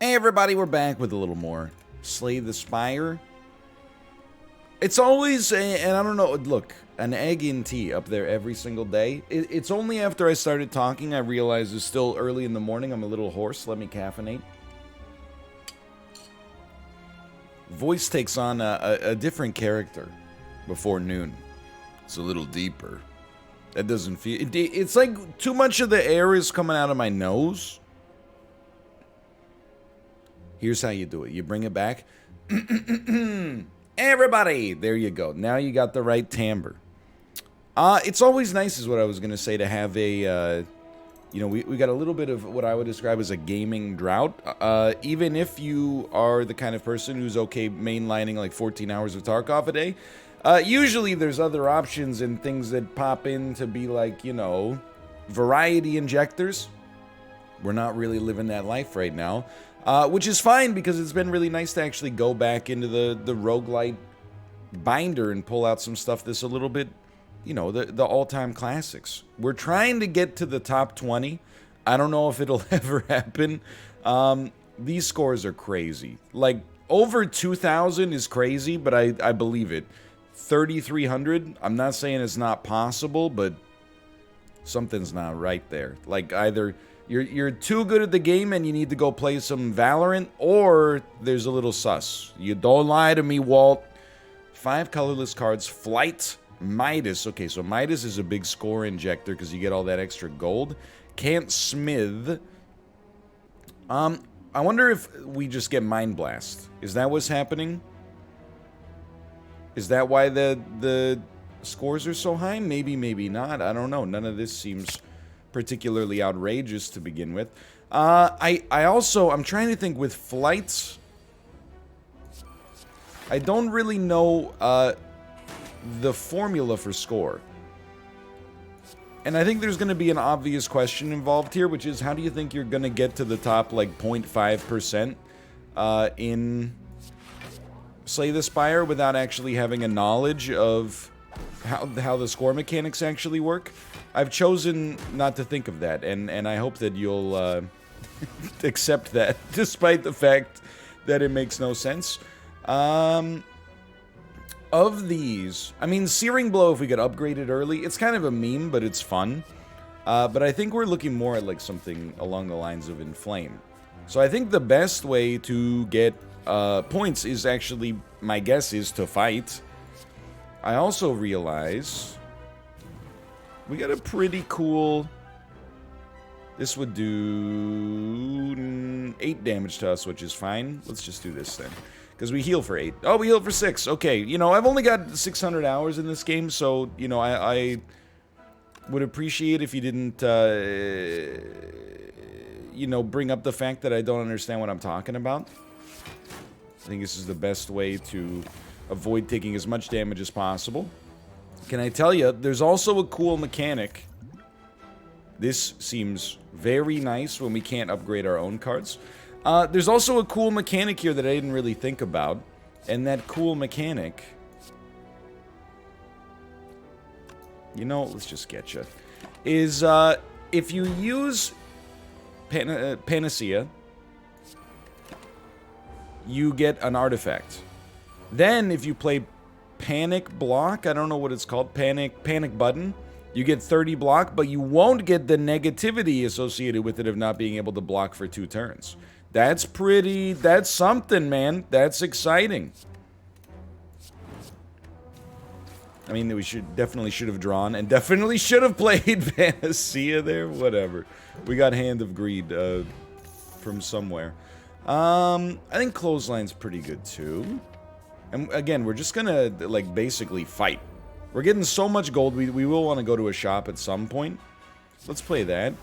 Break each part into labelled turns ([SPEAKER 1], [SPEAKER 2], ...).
[SPEAKER 1] Hey everybody, we're back with a little more Slay the Spire. It's always, and I don't know, look, an egg in tea up there every single day. It's only after I started talking I realized it's still early in the morning. I'm a little hoarse. Let me caffeinate. Voice takes on a different character before noon. It's a little deeper. That doesn't feel... It's like too much of the air is coming out of my nose. Here's how you do it. You bring it back. Everybody! There you go. Now you got the right timbre. It's always nice, is what I was going to say, to have a... you know, we got a little bit of what I would describe as a gaming drought. Even if you are the kind of person who's okay mainlining like 14 hours of Tarkov a day, usually there's other options and things that pop in to be like, you know, variety injectors. We're not really living that life right now. Which is fine, because it's been really nice to actually go back into the roguelite binder and pull out some stuff that's a little bit, you know, the all-time classics. We're trying to get to the top 20. I don't know if it'll ever happen. These scores are crazy. Like, over 2,000 is crazy, but I believe it. 3,300, I'm not saying it's not possible, but something's not right there. Like, either... You're too good at the game and you need to go play some Valorant, or there's a little sus. You don't lie to me, Walt. 5 colorless cards. Flight. Midas. Okay, so Midas is a big score injector because you get all that extra gold. Can't smith. I wonder if we just get Mind Blast. Is that what's happening? Is that why the scores are so high? Maybe, maybe not. I don't know. None of this seems... particularly outrageous to begin with. I'm trying to think with flights. I don't really know the formula for score. And I think there's going to be an obvious question involved here, which is, how do you think you're going to get to the top, like, 0.5% in Slay the Spire without actually having a knowledge of how the score mechanics actually work? I've chosen not to think of that, and I hope that you'll accept that, despite the fact that it makes no sense. Of these, I mean, Searing Blow, if we get upgraded early, it's kind of a meme, but it's fun. But I think we're looking more at like something along the lines of Inflame. So I think the best way to get points is actually, my guess is to fight. I also realize... we got a pretty cool... This would do 8 damage to us, which is fine. Let's just do this then. Because we heal for 8. Oh, we heal for 6. Okay, you know, I've only got 600 hours in this game, so, you know, I would appreciate if you didn't, you know, bring up the fact that I don't understand what I'm talking about. I think this is the best way to avoid taking as much damage as possible. Can I tell you, there's also a cool mechanic. This seems very nice when we can't upgrade our own cards. There's also a cool mechanic here that I didn't really think about. And that cool mechanic... you know, let's just get you. Is, if you use Panacea, you get an artifact. Then, if you play Panic Block, I don't know what it's called, Panic Button, you get 30 block, but you won't get the negativity associated with it of not being able to block for 2 turns. That's something, man. That's exciting. I mean, we definitely should have drawn, and definitely should have played Panacea there, whatever. We got Hand of Greed, from somewhere. I think Clothesline's pretty good, too. And again, we're just gonna, like, basically fight. We're getting so much gold, we will want to go to a shop at some point. Let's play that.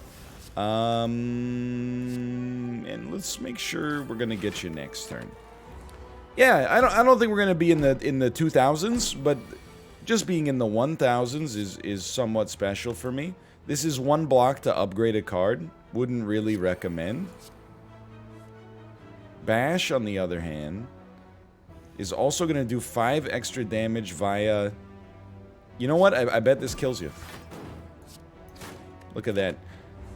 [SPEAKER 1] And let's make sure we're gonna get you next turn. Yeah, I don't think we're gonna be in the 2000s, but just being in the 1000s is somewhat special for me. This is 1 block to upgrade a card. Wouldn't really recommend. Bash, on the other hand, is also going to do 5 extra damage via... you know what? I bet this kills you. Look at that.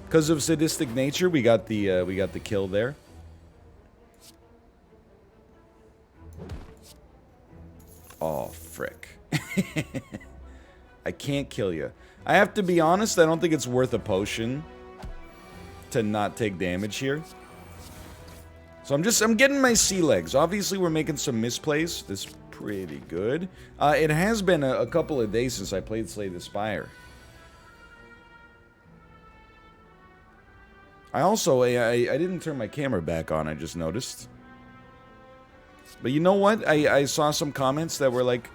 [SPEAKER 1] Because of sadistic nature, we got the kill there. Oh, frick. I can't kill you. I have to be honest, I don't think it's worth a potion to not take damage here. So I'm getting my sea legs. Obviously, we're making some misplays. This is pretty good. It has been a couple of days since I played Slay the Spire. I also, I didn't turn my camera back on, I just noticed. But you know what? I saw some comments that were like,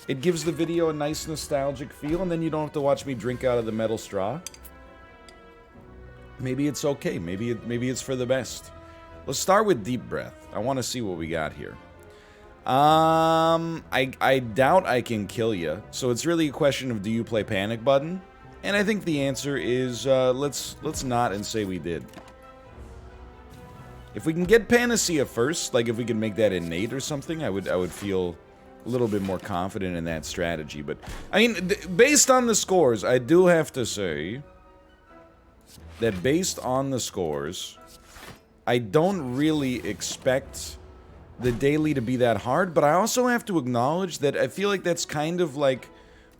[SPEAKER 1] it gives the video a nice nostalgic feel, and then you don't have to watch me drink out of the metal straw. Maybe it's okay. Maybe it's for the best. Let's start with deep breath. I want to see what we got here. I doubt I can kill you. So it's really a question of, do you play panic button? And I think the answer is let's not and say we did. If we can get Panacea first, like if we can make that innate or something, I would feel a little bit more confident in that strategy. But I mean, based on the scores, I do have to say that based on the scores, I don't really expect the daily to be that hard, but I also have to acknowledge that I feel like that's kind of like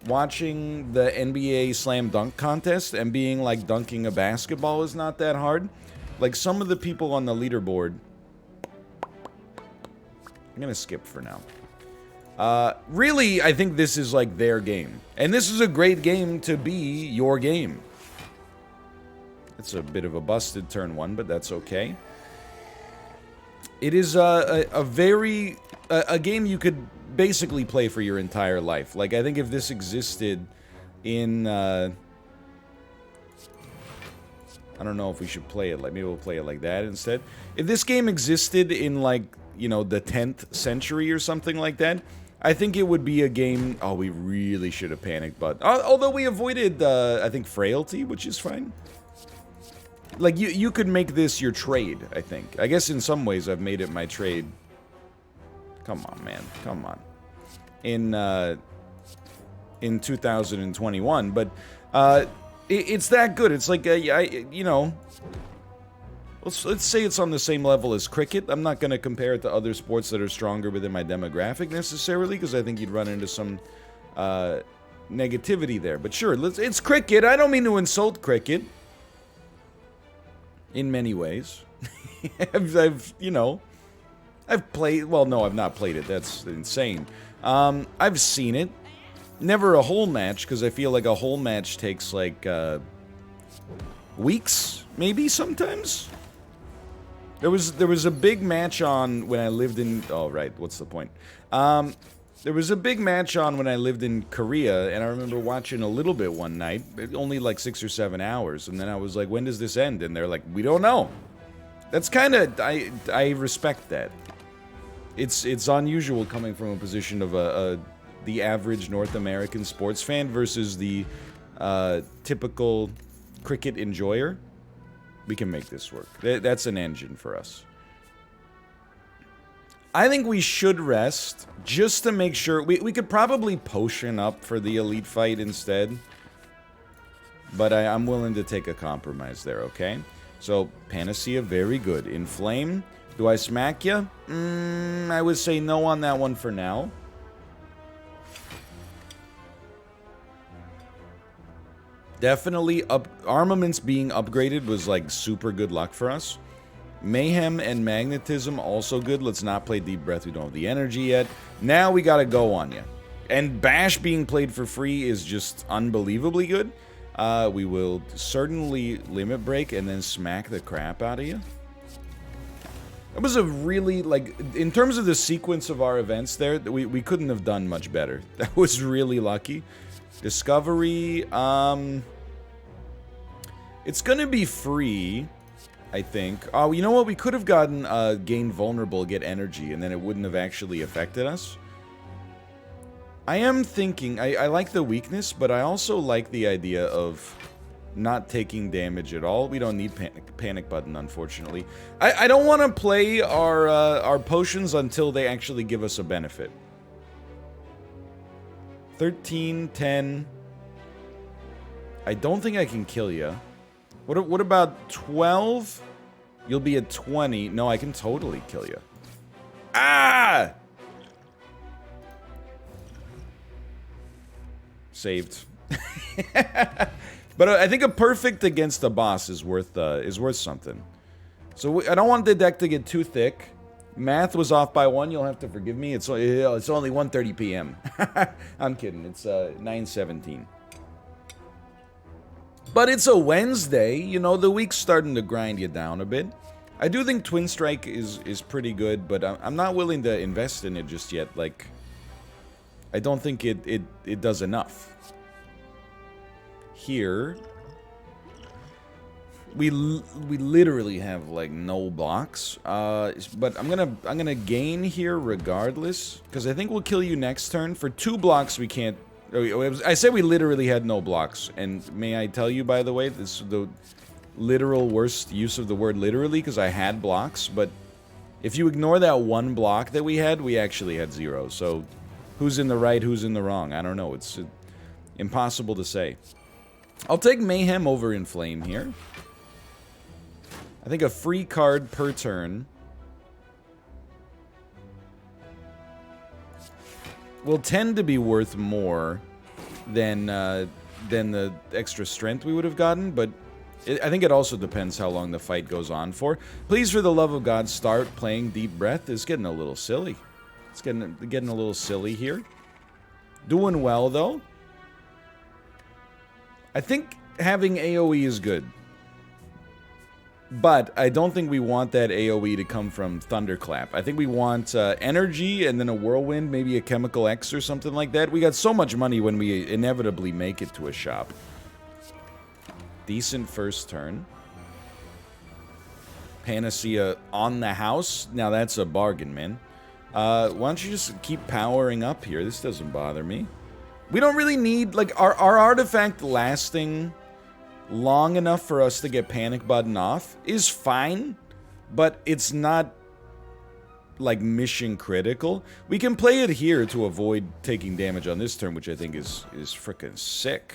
[SPEAKER 1] watching the NBA slam dunk contest and being like dunking a basketball is not that hard. Like some of the people on the leaderboard, I'm gonna skip for now. Really, I think this is like their game, and this is a great game to be your game. It's a bit of a busted turn one, but that's okay. It is a game you could basically play for your entire life. Like, I think if this existed in, I don't know if we should play it like, maybe we'll play it like that instead. If this game existed in, like, you know, the 10th century or something like that, I think it would be a game, oh, we really should have panicked, but, although we avoided, I think, frailty, which is fine. Like, you could make this your trade, I think. I guess in some ways I've made it my trade. Come on, man. Come on. In 2021. But, it's that good. It's like, you know... Let's say it's on the same level as cricket. I'm not going to compare it to other sports that are stronger within my demographic, necessarily, because I think you'd run into some, negativity there. But sure, it's cricket. I don't mean to insult cricket. In many ways. you know, I've played, well, no, I've not played it, that's insane. I've seen it. Never a whole match, because I feel like a whole match takes, like, weeks, maybe, sometimes? There was a big match on when I lived in, oh, right, what's the point? There was a big match on when I lived in Korea, and I remember watching a little bit one night, only like 6 or 7 hours, and then I was like, when does this end? And they're like, we don't know. That's kind of, I respect that. It's unusual coming from a position of the average North American sports fan versus the typical cricket enjoyer. We can make this work. That's an engine for us. I think we should rest, just to make sure... We could probably potion up for the elite fight instead. But I'm willing to take a compromise there, okay? So, Panacea, very good. Inflame, do I smack you? I would say no on that one for now. Definitely, armaments being upgraded was, like, super good luck for us. Mayhem and Magnetism, also good. Let's not play Deep Breath. We don't have the energy yet. Now we gotta go on you. And Bash being played for free is just unbelievably good. We will certainly Limit Break and then smack the crap out of you. That was a really, like, in terms of the sequence of our events there, we couldn't have done much better. That was really lucky. Discovery, it's gonna be free, I think. Oh, you know what? We could have gotten gain vulnerable, get energy, and then it wouldn't have actually affected us. I am thinking, I like the weakness, but I also like the idea of not taking damage at all. We don't need panic button, unfortunately. I don't want to play our potions until they actually give us a benefit. 13, 10. I don't think I can kill you. What about 12? You'll be at 20. No, I can totally kill you. Ah! saved. But I think a perfect against a boss is worth something. So I don't want the deck to get too thick. Math was off by 1. You'll have to forgive me. It's only 1:30 p.m. I'm kidding. It's 9:17. But it's a Wednesday. You know, the week's starting to grind you down a bit. I do think Twin Strike is pretty good, but I'm not willing to invest in it just yet. Like, I don't think it does enough. Here, we literally have like no blocks, but I'm gonna gain here regardless, because I think we'll kill you next turn. For 2 blocks we can't. I said we literally had no blocks, and may I tell you, by the way, this is the literal worst use of the word literally, because I had blocks, but if you ignore that 1 block that we actually had 0. So who's in the right, who's in the wrong? I don't know. It's impossible to say. I'll take Mayhem over Inflame here. I think a free card per turn will tend to be worth more than the extra strength we would have gotten, but I think it also depends how long the fight goes on for. Please, for the love of God, start playing Deep Breath. It's getting a little silly. It's getting a little silly here. Doing well, though. I think having AoE is good. But I don't think we want that AoE to come from Thunderclap. I think we want energy and then a Whirlwind, maybe a Chemical X or something like that. We got so much money when we inevitably make it to a shop. Decent first turn. Panacea on the house. Now that's a bargain, man. Why don't you just keep powering up here? This doesn't bother me. We don't really need, like, our artifact lasting long enough for us to get Panic Button off is fine, but it's not, like, mission critical. We can play it here to avoid taking damage on this turn, which I think is frickin' sick.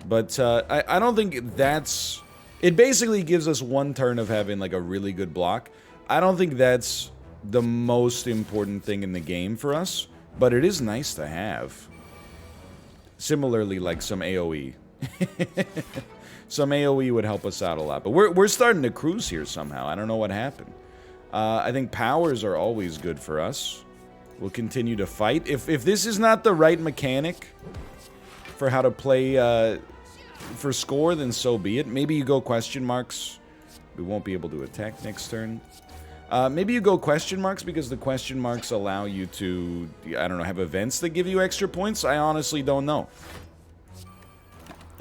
[SPEAKER 1] But I don't think that's... It basically gives us 1 turn of having, like, a really good block. I don't think that's the most important thing in the game for us, but it is nice to have. Similarly, like some AoE. Some AoE would help us out a lot. But we're starting to cruise here somehow. I don't know what happened. I think powers are always good for us. We'll continue to fight. If this is not the right mechanic for how to play for score, then so be it. Maybe you go question marks. We won't be able to attack next turn. Maybe you go question marks because the question marks allow you to, I don't know, have events that give you extra points. I honestly don't know.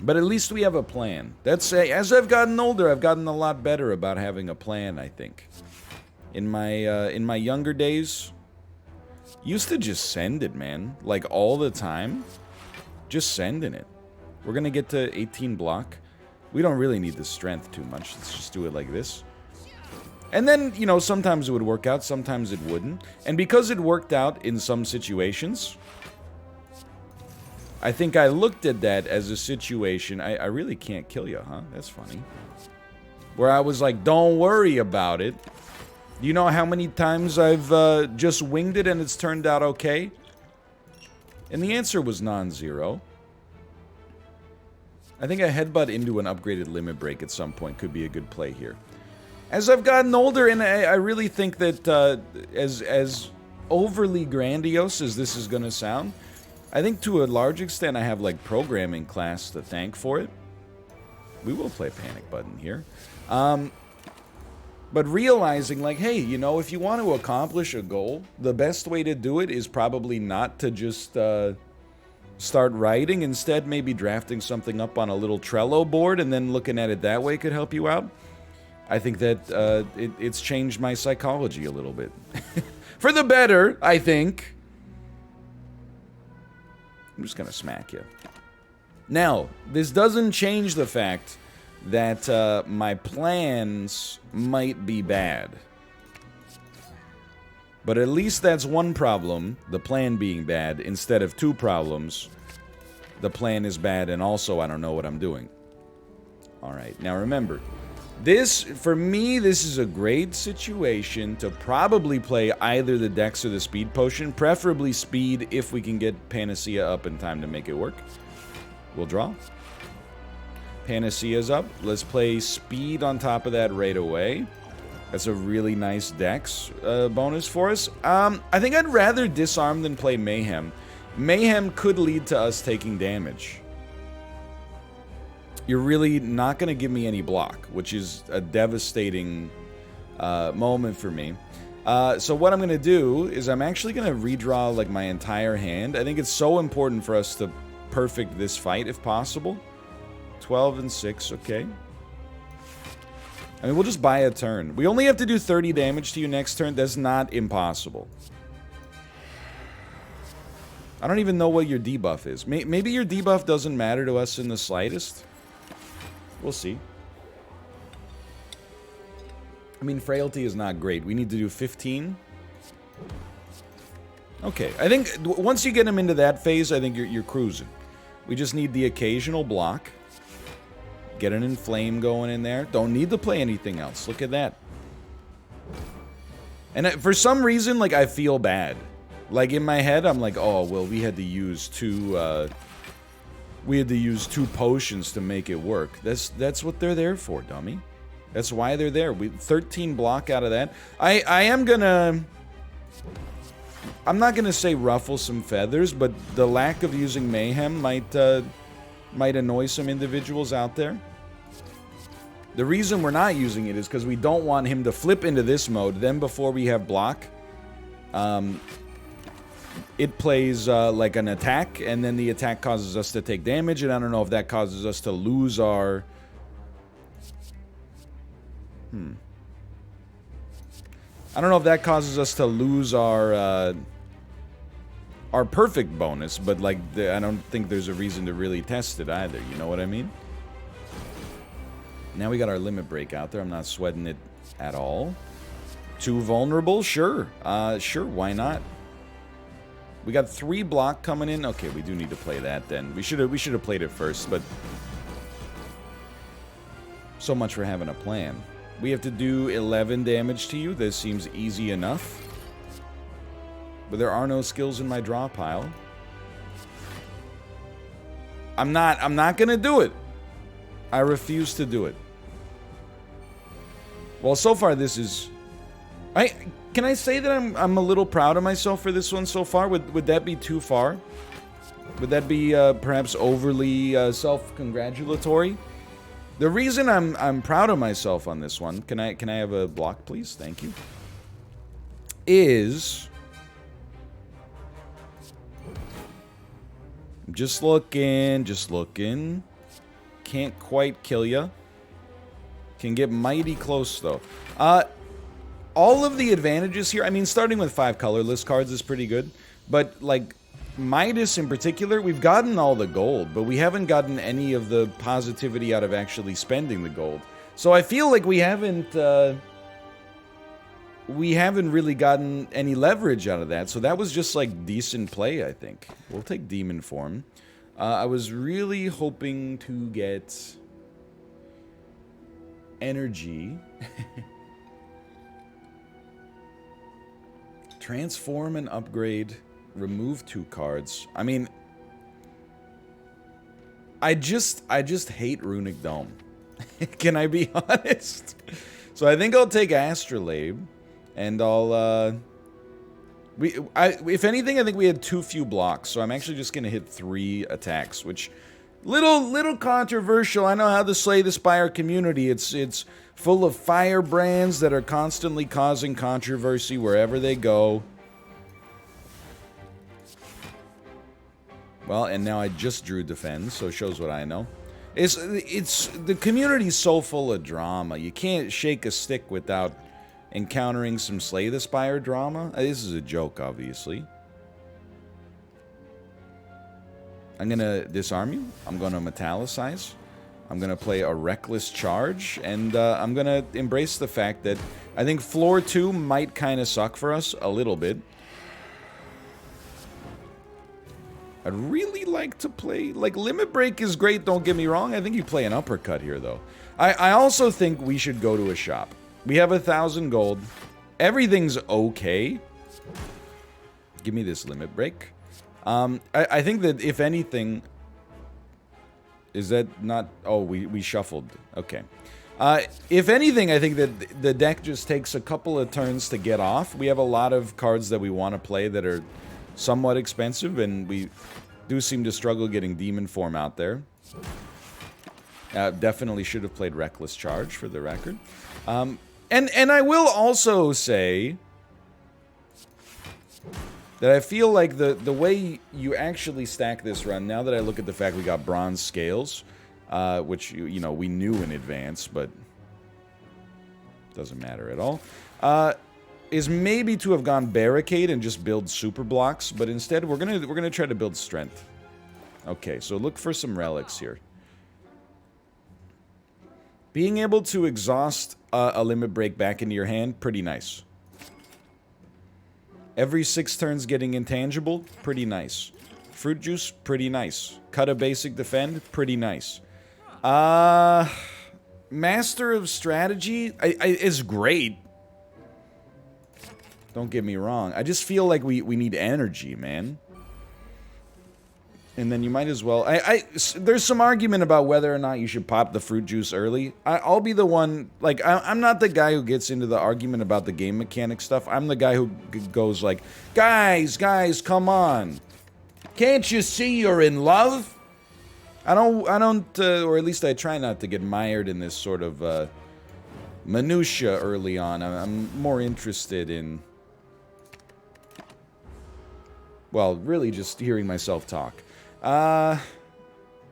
[SPEAKER 1] But at least we have a plan. That's as I've gotten older, I've gotten a lot better about having a plan, I think. In my younger days, used to just send it, man. Like all the time. Just sending it. We're gonna get to 18 block. We don't really need the strength too much. Let's just do it like this. And then, you know, sometimes it would work out, sometimes it wouldn't. And because it worked out in some situations, I think I looked at that as a situation. I really can't kill you, huh? That's funny. Where I was like, don't worry about it. You know how many times I've just winged it and it's turned out okay? And the answer was non-zero. I think a headbutt into an upgraded limit break at some point could be a good play here. As I've gotten older, and I really think that as overly grandiose as this is going to sound, I think to a large extent I have, like, programming class to thank for it. We will play Panic Button here. But realizing, like, hey, you know, if you want to accomplish a goal, the best way to do it is probably not to just start writing. Instead, maybe drafting something up on a little Trello board and then looking at it that way could help you out. I think that it's changed my psychology a little bit. For the better, I think. I'm just gonna smack you. Now, this doesn't change the fact that my plans might be bad. But at least that's one problem, the plan being bad, instead of 2 problems. The plan is bad and also I don't know what I'm doing. Alright, now remember, this, for me, this is a great situation to probably play either the Dex or the Speed Potion, preferably Speed if we can get Panacea up in time to make it work. We'll draw. Panacea's up. Let's play speed on top of that right away. That's a really nice dex bonus for us. I think I'd rather disarm than play Mayhem. Mayhem could lead to us taking damage. You're really not going to give me any block, which is a devastating moment for me. So what I'm going to do is I'm actually going to redraw like my entire hand. I think it's so important for us to perfect this fight if possible. 12 and 6, okay. I mean, we'll just buy a turn. We only have to do 30 damage to you next turn. That's not impossible. I don't even know what your debuff is. Maybe your debuff doesn't matter to us in the slightest. We'll see. I mean, frailty is not great. We need to do 15. Okay, I think once you get him into that phase, I think you're cruising. We just need the occasional block. Get an inflame going in there. Don't need to play anything else. Look at that. And for some reason, like, I feel bad. Like, in my head, I'm like, oh, well, we had to use two potions to make it work. That's what they're there for, dummy. That's why they're there. 13 block out of that. I'm not gonna say ruffle some feathers, but the lack of using Mayhem might annoy some individuals out there. The reason we're not using it is because we don't want him to flip into this mode. Then before we have block, it plays like an attack, and then the attack causes us to take damage, and I don't know if that causes us to lose our... I don't know if that causes us to lose our perfect bonus, but like I don't think there's a reason to really test it either. You know what I mean? Now we got our limit break out there. I'm not sweating it at all. Too vulnerable? Sure. Sure, why not? We got 3 block coming in. Okay, we do need to play that then. We should have played it first, but so much for having a plan. We have to do 11 damage to you. This seems easy enough. But there are no skills in my draw pile. I'm not gonna do it. I refuse to do it. Well, so far this is... Can I say that I'm a little proud of myself for this one so far? Would that be too far? Would that be perhaps overly self-congratulatory? The reason I'm proud of myself on this one, can I have a block, please? Thank you. Is just looking. Can't quite kill ya. Can get mighty close though. All of the advantages here, I mean, starting with 5 colorless cards is pretty good, but like Midas in particular, we've gotten all the gold, but we haven't gotten any of the positivity out of actually spending the gold. So I feel like we haven't really gotten any leverage out of that. So that was just like decent play, I think. We'll take Demon Form. I was really hoping to get energy. Transform and upgrade. Remove 2 cards. I mean, I just hate Runic Dome. Can I be honest? So I think I'll take Astrolabe, and I'll if anything, I think we had too few blocks, so I'm actually just gonna hit 3 attacks, which little controversial. I know how the Slay the Spire community. It's full of firebrands that are constantly causing controversy wherever they go. Well, and now I just drew Defend, so it shows what I know. It's the community's so full of drama. You can't shake a stick without encountering some Slay the Spire drama. This is a joke, obviously. I'm gonna disarm you. I'm gonna metallicize. I'm gonna play a reckless charge, and I'm gonna embrace the fact that I think floor 2 might kind of suck for us a little bit. I'd really like to play, like, Limit Break is great, don't get me wrong. I think you play an uppercut here, though. I also think we should go to a shop. We have 1,000 gold. Everything's okay. Give me this Limit Break. I think that, if anything, Is that not... Oh, we shuffled. Okay. If anything, I think that the deck just takes a couple of turns to get off. We have a lot of cards that we want to play that are somewhat expensive, and we do seem to struggle getting Demon Form out there. Definitely should have played Reckless Charge, for the record. And I will also say that I feel like the way you actually stack this run, now that I look at the fact we got Bronze Scales, which, you know, we knew in advance, but doesn't matter at all, is maybe to have gone Barricade and just build super blocks, but instead we're gonna try to build Strength. Okay, so look for some relics here. Being able to exhaust a limit break back into your hand, pretty nice. Every 6 turns getting intangible, pretty nice. Fruit Juice, pretty nice. Cut a basic defend, pretty nice. Master of Strategy is great. Don't get me wrong. I just feel like we need energy, man. And then you might as well... there's some argument about whether or not you should pop the Fruit Juice early. I'll be the one... Like, I'm not the guy who gets into the argument about the game mechanic stuff. I'm the guy who goes like, guys, come on. Can't you see you're in love? I don't, or at least I try not to get mired in this sort of minutia early on. I'm more interested in... Well, really just hearing myself talk.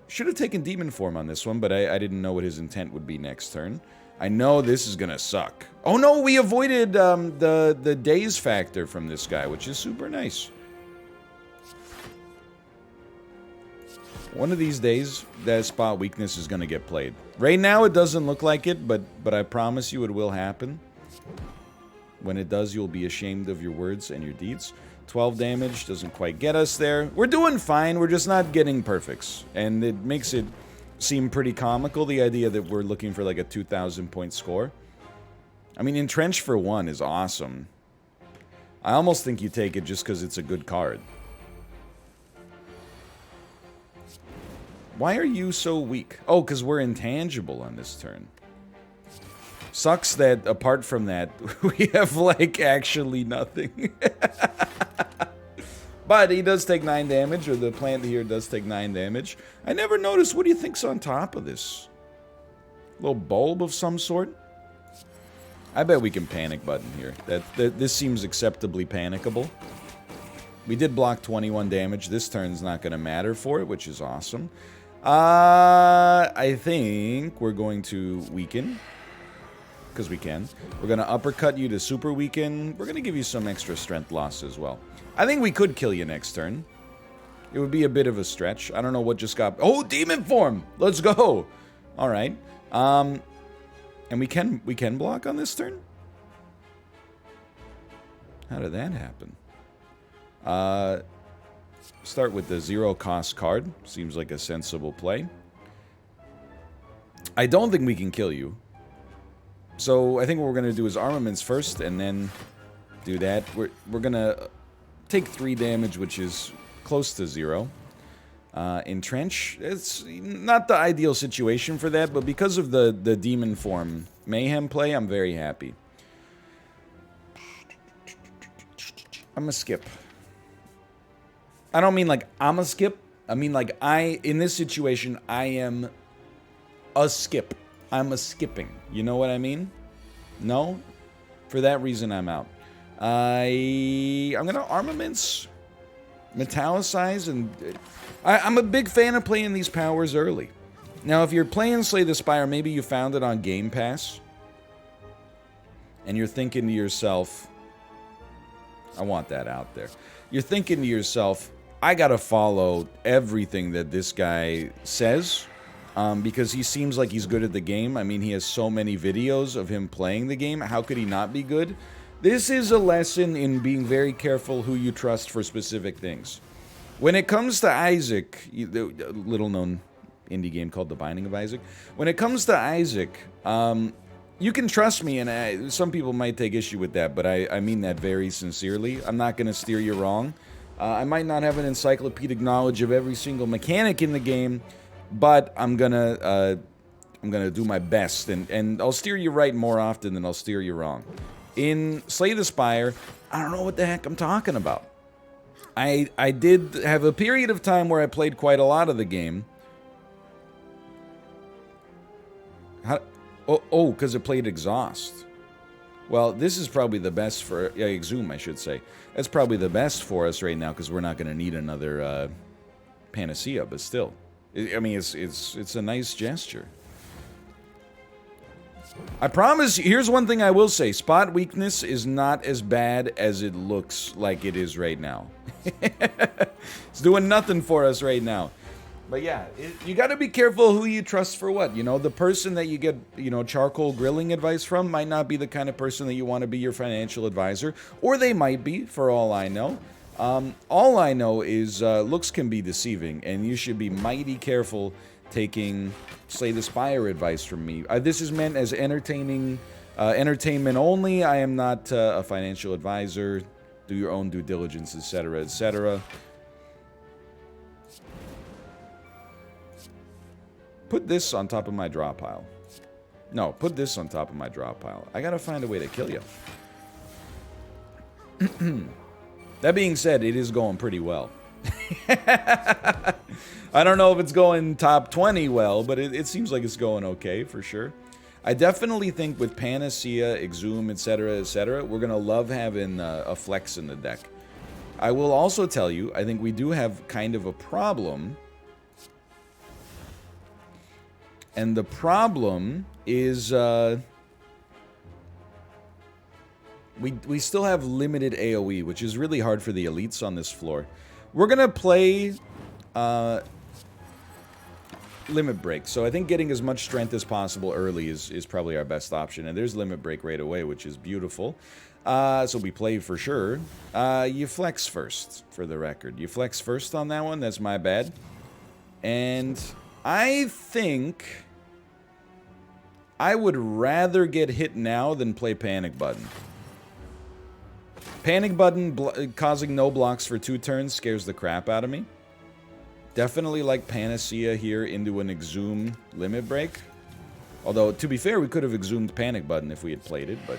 [SPEAKER 1] Should have taken Demon Form on this one, but I didn't know what his intent would be next turn. I know this is gonna suck. Oh no, we avoided the daze factor from this guy, which is super nice. One of these days, that spot weakness is gonna get played. Right now, it doesn't look like it, but I promise you it will happen. When it does, you'll be ashamed of your words and your deeds. 12 damage doesn't quite get us there. We're doing fine, we're just not getting perfects. And it makes it seem pretty comical, the idea that we're looking for like a 2,000 point score. I mean, Entrench for 1 is awesome. I almost think you take it just because it's a good card. Why are you so weak? Oh, because we're intangible on this turn. Sucks that, apart from that, we have, like, actually nothing. But he does take 9 damage, or the plant here does take 9 damage. I never noticed. What do you think's on top of this? Little bulb of some sort? I bet we can panic button here. This seems acceptably panicable. We did block 21 damage. This turn's not going to matter for it, which is awesome. I think we're going to weaken. Because we can. We're going to uppercut you to super weaken. We're going to give you some extra strength loss as well. I think we could kill you next turn. It would be a bit of a stretch. I don't know what just got... Oh, Demon Form! Let's go! Alright. And we can block on this turn? How did that happen? Start with the 0-cost card. Seems like a sensible play. I don't think we can kill you. So I think what we're going to do is armaments first, and then do that. We're going to take 3 damage, which is close to 0. Entrench, it's not the ideal situation for that, but because of the Demon Form Mayhem play, I'm very happy. I'm gonna skip. I don't mean like I'm a skip. I mean like in this situation, I am a skip. I'm a skipping. You know what I mean? No? For that reason, I'm out. I'm gonna armaments, metallicize, and I'm a big fan of playing these powers early. Now, if you're playing Slay the Spire, maybe you found it on Game Pass, and you're thinking to yourself, I want that out there. You're thinking to yourself, I gotta follow everything that this guy says, because he seems like he's good at the game. I mean, he has so many videos of him playing the game. How could he not be good? This is a lesson in being very careful who you trust for specific things. When it comes to Isaac, the little-known indie game called The Binding of Isaac. When it comes to Isaac, you can trust me, and some people might take issue with that, but I mean that very sincerely. I'm not going to steer you wrong. I might not have an encyclopedic knowledge of every single mechanic in the game, but I'm gonna do my best, and I'll steer you right more often than I'll steer you wrong. In Slay the Spire, I don't know what the heck I'm talking about. I did have a period of time where I played quite a lot of the game. Oh, because it played Exhaust. Well, this is probably the best for... Yeah, Exhume, I should say. That's probably the best for us right now, because we're not going to need another Panacea, but still. I mean, it's a nice gesture. I promise, here's one thing I will say. Spot weakness is not as bad as it looks like it is right now. It's doing nothing for us right now. But yeah, you got to be careful who you trust for what. You know, the person that you get, you know, charcoal grilling advice from might not be the kind of person that you want to be your financial advisor. Or they might be, for all I know. All I know is looks can be deceiving, and you should be mighty careful taking Slay the Spire advice from me. This is meant as entertainment only. I am not a financial advisor. Do your own due diligence, etc., etc. Put this on top of my draw pile. No, put this on top of my draw pile. I gotta find a way to kill you. That being said, it is going pretty well. I don't know if it's going top 20 well, but it seems like it's going okay, for sure. I definitely think with Panacea, Exhume, etc., etc., we're going to love having a flex in the deck. I will also tell you, I think we do have kind of a problem. And the problem is we still have limited AoE, which is really hard for the elites on this floor. We're going to play Limit Break. So I think getting as much strength as possible early is probably our best option. And there's Limit Break right away, which is beautiful. So we play for sure. You flex first, for the record. You flex first on that one. That's my bad. And I think I would rather get hit now than play Panic Button. Panic Button causing no blocks for 2 turns scares the crap out of me. Definitely like Panacea here into an Exhume Limit Break. Although, to be fair, we could have Exhumed Panic Button if we had played it, but...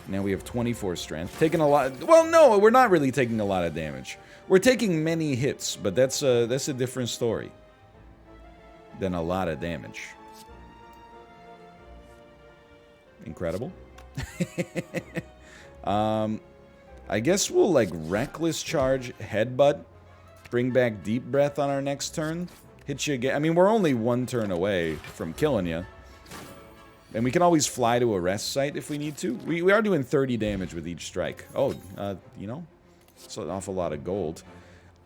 [SPEAKER 1] Now we have 24 strength. Taking a lot... Well, no, we're not really taking a lot of damage. We're taking many hits, but that's a different story than a lot of damage. Incredible. I guess we'll, like, Reckless Charge, Headbutt, bring back Deep Breath on our next turn. Hit you again. I mean, we're only 1 turn away from killing you. And we can always fly to a rest site if we need to. We are doing 30 damage with each strike. Oh, you know, it's an awful lot of gold.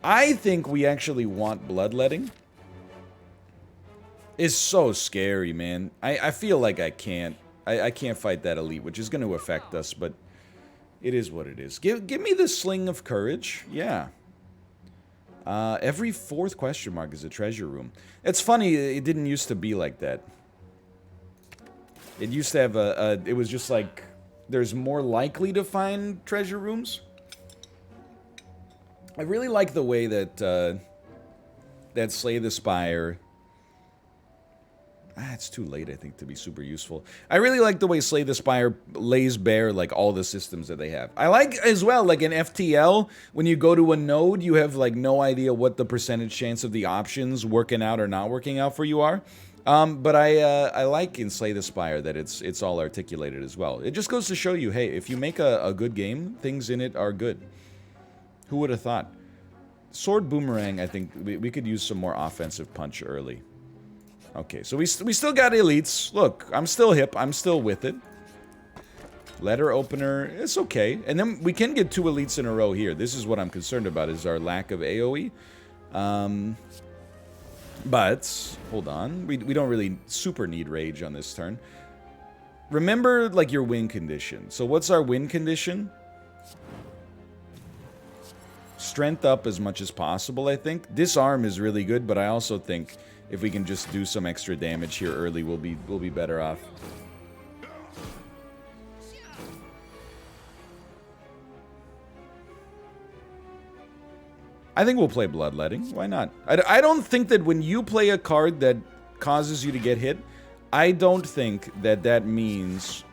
[SPEAKER 1] I think we actually want Bloodletting. It's so scary, man. I feel like I can't fight that elite, which is going to affect us, but it is what it is. Give me the Sling of Courage. Yeah. Every 4th question mark is a treasure room. It's funny, it didn't used to be like that. It used to have it was just like, there's more likely to find treasure rooms. I really like the way that, that Slay the Spire... it's too late, I think, to be super useful. I really like the way Slay the Spire lays bare, like, all the systems that they have. I like, as well, like, in FTL, when you go to a node, you have, like, no idea what the percentage chance of the options working out or not working out for you are. But I like in Slay the Spire that it's all articulated as well. It just goes to show you, hey, if you make a good game, things in it are good. Who would have thought? Sword Boomerang, I think, we could use some more offensive punch early. Okay, so we still got elites. Look, I'm still hip. I'm still with it. Letter opener, it's okay. And then we can get 2 elites in a row here. This is what I'm concerned about, is our lack of AoE. But, hold on. We don't really super need rage on this turn. Remember, like, your win condition. So what's our win condition? Strength up as much as possible, I think. Disarm is really good, but I also think... if we can just do some extra damage here early, we'll be better off. I think we'll play Bloodletting. Why not? I don't think that when you play a card that causes you to get hit, I don't think that that means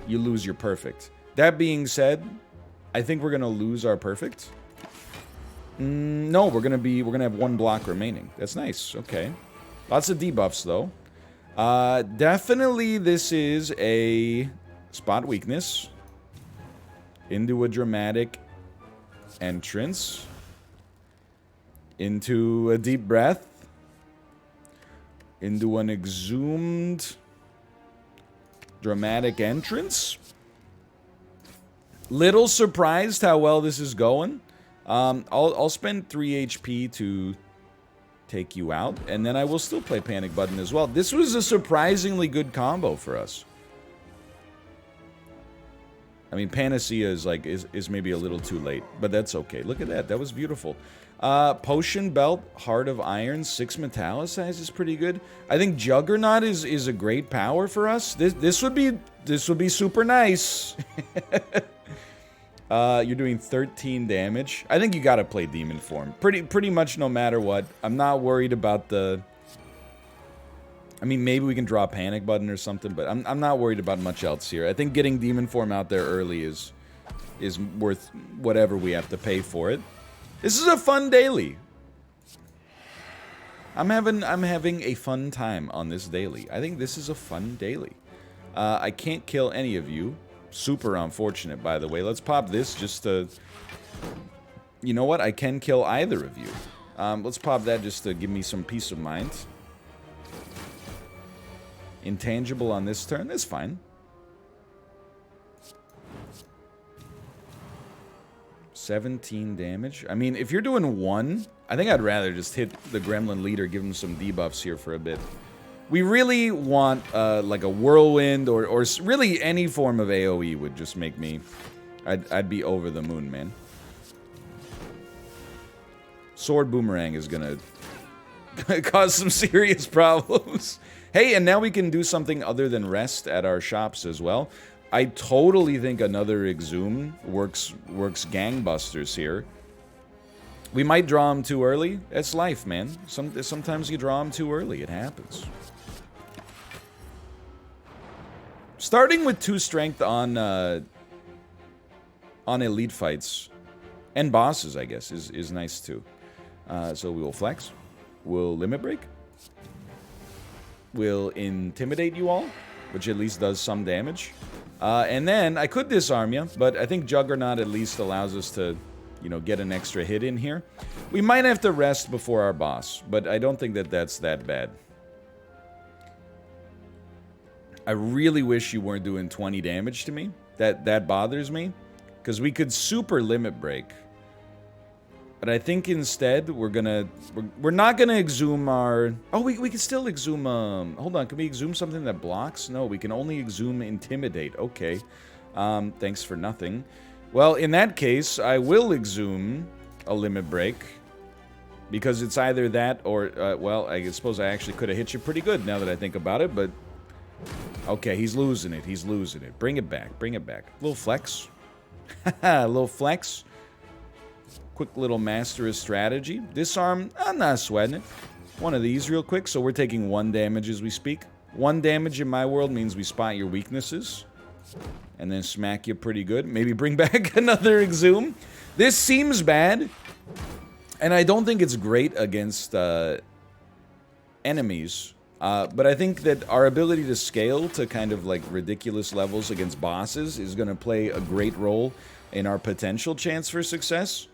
[SPEAKER 1] you lose your perfect. That being said, I think we're gonna lose our perfect. No, we're gonna have 1 block remaining. That's nice. Okay, lots of debuffs though. Definitely this is a spot weakness into a dramatic entrance, into a deep breath, into an exhumed dramatic entrance. Little surprised how well this is going. I'll spend 3 HP to take you out, and then I will still play Panic Button as well. This was a surprisingly good combo for us. I mean, Panacea is maybe a little too late, but that's okay. Look at that. That was beautiful. Potion Belt, Heart of Iron, 6 Metallicize is pretty good. I think Juggernaut is a great power for us. This would be super nice. You're doing 13 damage. I think you gotta play Demon Form. Pretty much no matter what. I'm not worried about the... I mean, maybe we can draw a Panic Button or something, but I'm not worried about much else here. I think getting Demon Form out there early is worth whatever we have to pay for it. This is a fun daily. I'm having a fun time on this daily. I think this is a fun daily. I can't kill any of you. Super unfortunate, by the way. Let's pop this just to... You know what? I can kill either of you. Let's pop that just to give me some peace of mind. Intangible on this turn. That's fine. 17 damage. I mean, if you're doing 1, I think I'd rather just hit the Gremlin Leader, give him some debuffs here for a bit. We really want, like a Whirlwind, or really any form of AoE would just make me... I'd be over the moon, man. Sword Boomerang is gonna cause some serious problems. Hey, and now we can do something other than rest at our shops as well. I totally think another Exhume works gangbusters here. We might draw him too early. It's life, man. Sometimes you draw him too early. It happens. Starting with 2 strength on elite fights and bosses, I guess, is nice too. So we will flex. We'll limit break. We'll intimidate you all, which at least does some damage. And then I could disarm you, but I think Juggernaut at least allows us to, you know, get an extra hit in here. We might have to rest before our boss, but I don't think that that's that bad. I really wish you weren't doing 20 damage to me. That bothers me, because we could super limit break. But I think instead we're not gonna exhume our... Oh, we can still exhume... Hold on, can we exhume something that blocks? No, we can only exhume Intimidate. Okay. Thanks for nothing. Well, in that case, I will exhume a limit break. Because it's either that or... well, I suppose I actually could have hit you pretty good now that I think about it, but... Okay, he's losing it. He's losing it. Bring it back. Bring it back. A little flex. A little flex. Quick little master of strategy. Disarm, I'm not sweating it. One of these real quick, so we're taking 1 damage as we speak. 1 damage in my world means we spot your weaknesses. And then smack you pretty good. Maybe bring back another Exhume. This seems bad. And I don't think it's great against enemies. But I think that our ability to scale to kind of like ridiculous levels against bosses is going to play a great role in our potential chance for success.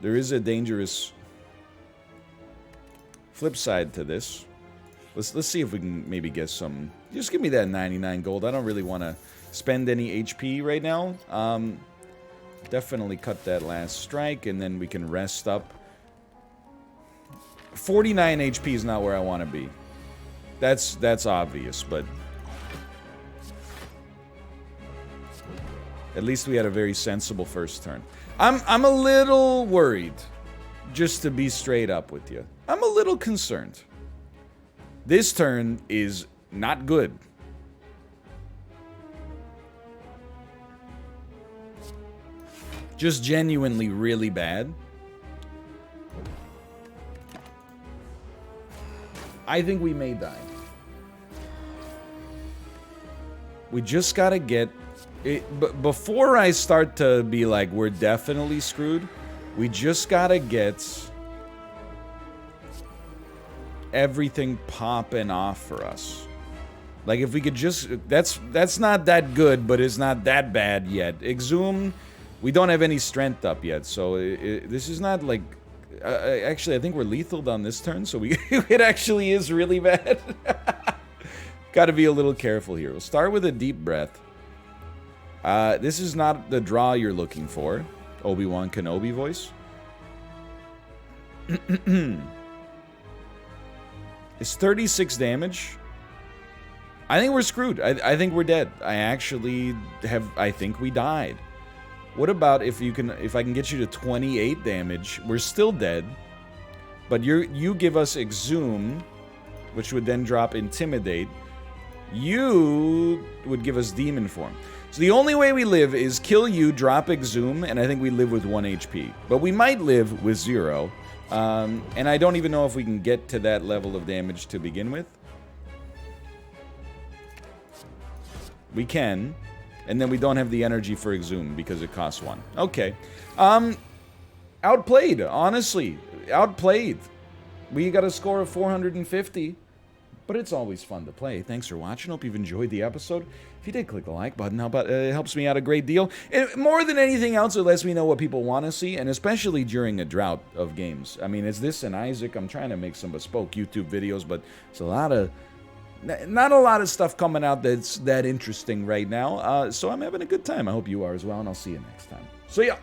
[SPEAKER 1] There is a dangerous flip side to this. Let's see if we can maybe get some... Just give me that 99 gold. I don't really want to spend any HP right now. Definitely cut that last strike, and then we can rest up. 49 HP is not where I want to be. That's obvious, but... At least we had a very sensible first turn. I'm a little worried, just to be straight up with you. I'm a little concerned. This turn is not good. Just genuinely really bad. I think we may die. We just gotta get... before I start to be like, we're definitely screwed, we just gotta get everything popping off for us. Like, if we could just... That's not that good, but it's not that bad yet. Exhume, we don't have any strength up yet, so this is not like... actually, I think we're lethal on this turn, so it actually is really bad. Gotta be a little careful here. We'll start with a deep breath. This is not the draw you're looking for. Obi-Wan Kenobi voice. It's 36 damage. I think we're screwed. I think we're dead. I think we died. What about if I can get you to 28 damage? We're still dead. But you give us Exhume, which would then drop Intimidate. You would give us Demon Form. So the only way we live is kill you, drop Exhume, and I think we live with 1 HP. But we might live with 0. And I don't even know if we can get to that level of damage to begin with. We can. And then we don't have the energy for Exhume because it costs 1. Okay. Outplayed, honestly. Outplayed. We got a score of 450. But it's always fun to play. Thanks for watching. Hope you've enjoyed the episode. If you did, click the like button. It helps me out a great deal. And more than anything else, it lets me know what people want to see, and especially during a drought of games. I mean, it's this and Isaac. I'm trying to make some bespoke YouTube videos, but it's not a lot of stuff coming out that's that interesting right now. So I'm having a good time. I hope you are as well, and I'll see you next time. See ya!